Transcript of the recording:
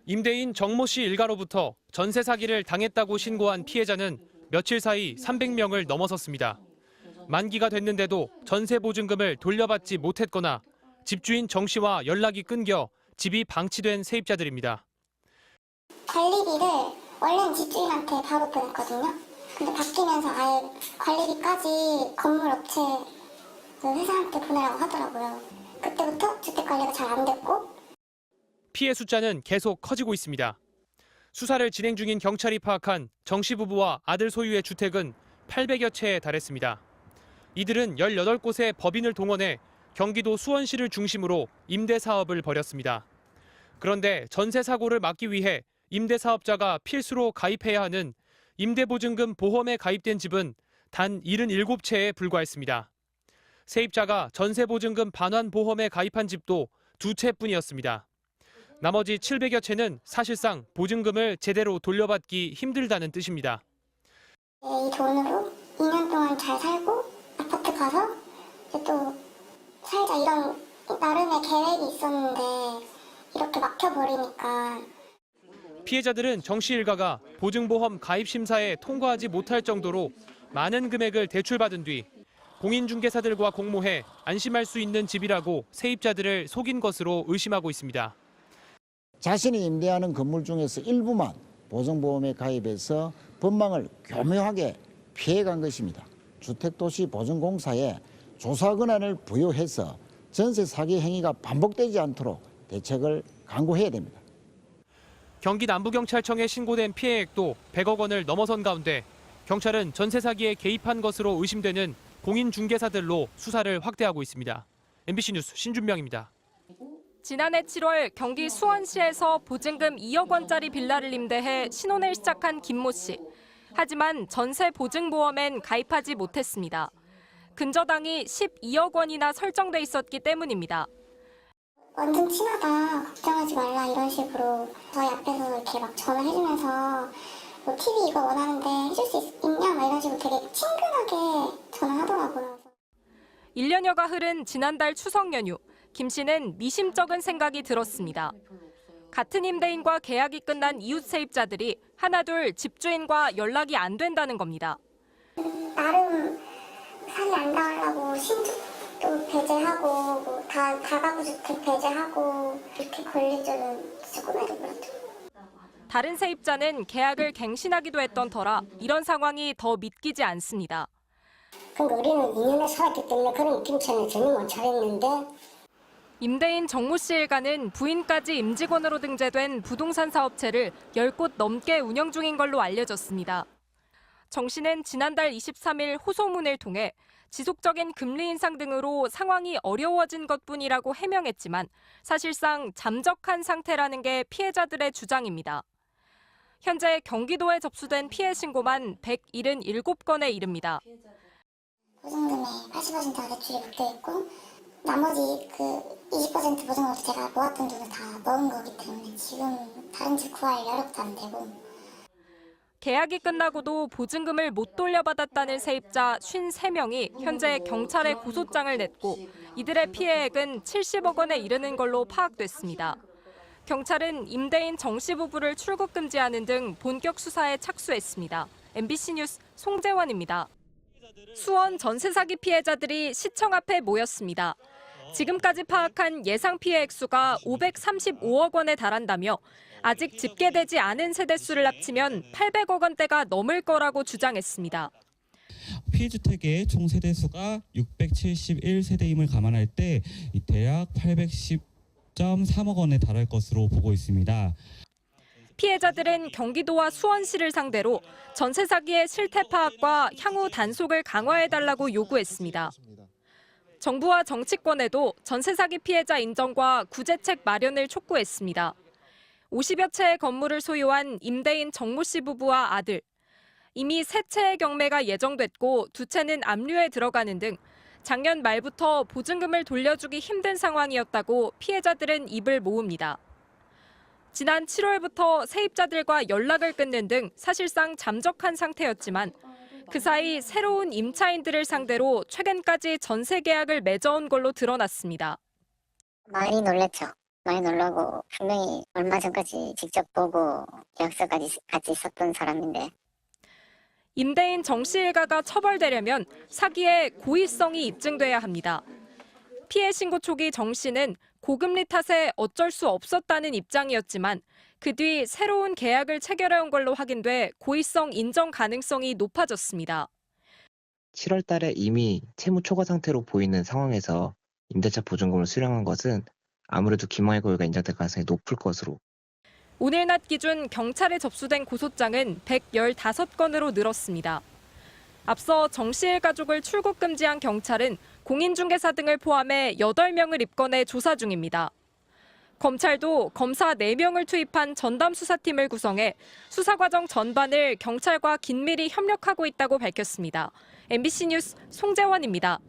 임대인 정모 씨 일가로부터 전세 사기를 당했다고 신고한 피해자는 며칠 사이 300명을 넘어섰습니다. 만기가 됐는데도 전세 보증금을 돌려받지 못했거나 집주인 정 씨와 연락이 끊겨 집이 방치된 세입자들입니다. 관리비를 원래는 집주인한테 바로 보냈거든요. 근데 바뀌면서 아예 관리비까지 건물 업체 회사한테 보내라고 하더라고요. 그때부터 주택 관리가 잘 안 됐고. 피해 숫자는 계속 커지고 있습니다. 수사를 진행 중인 경찰이 파악한 정 씨 부부와 아들 소유의 주택은 800여 채에 달했습니다. 이들은 18곳의 법인을 동원해 경기도 수원시를 중심으로 임대 사업을 벌였습니다. 그런데 전세 사고를 막기 위해 임대 사업자가 필수로 가입해야 하는 임대보증금 보험에 가입된 집은 단 77채에 불과했습니다. 세입자가 전세보증금 반환 보험에 가입한 집도 2채뿐이었습니다. 나머지 700여 채는 사실상 보증금을 제대로 돌려받기 힘들다는 뜻입니다. 이 돈으로 2년 동안 잘 살고 아파트 가서 또 살자 이런 나름의 계획이 있었는데 이렇게 막혀버리니까. 피해자들은 정 씨 일가가 보증보험 가입 심사에 통과하지 못할 정도로 많은 금액을 대출받은 뒤 공인중개사들과 공모해 안심할 수 있는 집이라고 세입자들을 속인 것으로 의심하고 있습니다. 자신이 임대하는 건물 중에서 일부만 보증보험에 가입해서 법망을 교묘하게 피해간 것입니다. 주택도시보증공사에 조사 권한을 부여해서 전세 사기 행위가 반복되지 않도록 대책을 강구해야 됩니다. 경기 남부경찰청에 신고된 피해액도 100억 원을 넘어선 가운데 경찰은 전세 사기에 개입한 것으로 의심되는 공인중개사들로 수사를 확대하고 있습니다. MBC 뉴스 신준명입니다. 지난해 7월 경기 수원시에서 보증금 2억 원짜리 빌라를 임대해 신혼을 시작한 김모 씨. 하지만 전세 보증보험엔 가입하지 못했습니다. 근저당이 12억 원이나 설정돼 있었기 때문입니다. 완전 친하다, 걱정하지 말라 이런 식으로 저희 앞에서 이렇게 막 전화해주면서 뭐 TV 이거 원하는데 해줄 수 있냐 막 이런 식으로 되게 친근하게 전화하더라고요. 1년여가 흐른 지난달 추석 연휴, 김 씨는 미심쩍은 생각이 들었습니다. 같은 임대인과 계약이 끝난 이웃 세입자들이 하나둘 집주인과 연락이 안 된다는 겁니다. 나름 사기 안 당하려고 신축도 배제하고 뭐 다가구 주택 배제하고 이렇게 걸릴 줄은 조금에도 몰랐죠. 다른 세입자는 계약을 갱신하기도 했던 터라 이런 상황이 더 믿기지 않습니다. 그러니까 우리는 2년을 살았기 때문에 그런 입김치는 전혀 못 차렸는데. 임대인 정모 씨 일가는 부인까지 임직원으로 등재된 부동산 사업체를 10곳 넘게 운영 중인 걸로 알려졌습니다. 정 씨는 지난달 23일 호소문을 통해 지속적인 금리 인상 등으로 상황이 어려워진 것뿐이라고 해명했지만 사실상 잠적한 상태라는 게 피해자들의 주장입니다. 현재 경기도에 접수된 피해 신고만 177건에 이릅니다. 보증금의 80%가 대출이 묶여있고 나머지 그 20% 보증금도 제가 모았던 돈을 다 넣은 거기 때문에 지금 다른 집 구할 여력도 안 되고. 계약이 끝나고도 보증금을 못 돌려받았다는 세입자 53명이 현재 경찰에 고소장을 냈고 이들의 피해액은 70억 원에 이르는 걸로 파악됐습니다. 경찰은 임대인 정 씨 부부를 출국 금지하는 등 본격 수사에 착수했습니다. MBC 뉴스 송재원입니다. 수원 전세 사기 피해자들이 시청 앞에 모였습니다. 지금까지 파악한 예상 피해 액수가 535억 원에 달한다며 아직 집계되지 않은 세대수를 합치면 800억 원대가 넘을 거라고 주장했습니다. 피해주택의 총 세대수가 671세대임을 감안할 때 대략 810.3억 원에 달할 것으로 보고 있습니다. 피해자들은 경기도와 수원시를 상대로 전세 사기의 실태 파악과 향후 단속을 강화해달라고 요구했습니다. 정부와 정치권에도 전세 사기 피해자 인정과 구제책 마련을 촉구했습니다. 50여 채의 건물을 소유한 임대인 정모 씨 부부와 아들. 이미 3채의 경매가 예정됐고 2채는 압류에 들어가는 등 작년 말부터 보증금을 돌려주기 힘든 상황이었다고 피해자들은 입을 모읍니다. 지난 7월부터 세입자들과 연락을 끊는 등 사실상 잠적한 상태였지만 그 사이 새로운 임차인들을 상대로 최근까지 전세 계약을 맺어온 걸로 드러났습니다. 많이 놀랬죠. 많이 놀라고 분명히 얼마 전까지 직접 보고 계약서까지 같이 썼던 사람인데 임대인 정 씨 일가가 처벌되려면 사기의 고의성이 입증돼야 합니다. 피해 신고 초기 정 씨는 고금리 탓에 어쩔 수 없었다는 입장이었지만 그 뒤 새로운 계약을 체결해온 걸로 확인돼 고의성 인정 가능성이 높아졌습니다. 7월 달에 이미 채무 초과 상태로 보이는 상황에서 임대차 보증금을 수령한 것은 아무래도 김황의 고의가 인정될 가능성이 높을 것으로. 오늘 낮 기준 경찰에 접수된 고소장은 115건으로 늘었습니다. 앞서 정 씨 일가족을 출국 금지한 경찰은 공인중개사 등을 포함해 8명을 입건해 조사 중입니다. 검찰도 검사 4명을 투입한 전담수사팀을 구성해 수사 과정 전반을 경찰과 긴밀히 협력하고 있다고 밝혔습니다. MBC 뉴스 송재원입니다.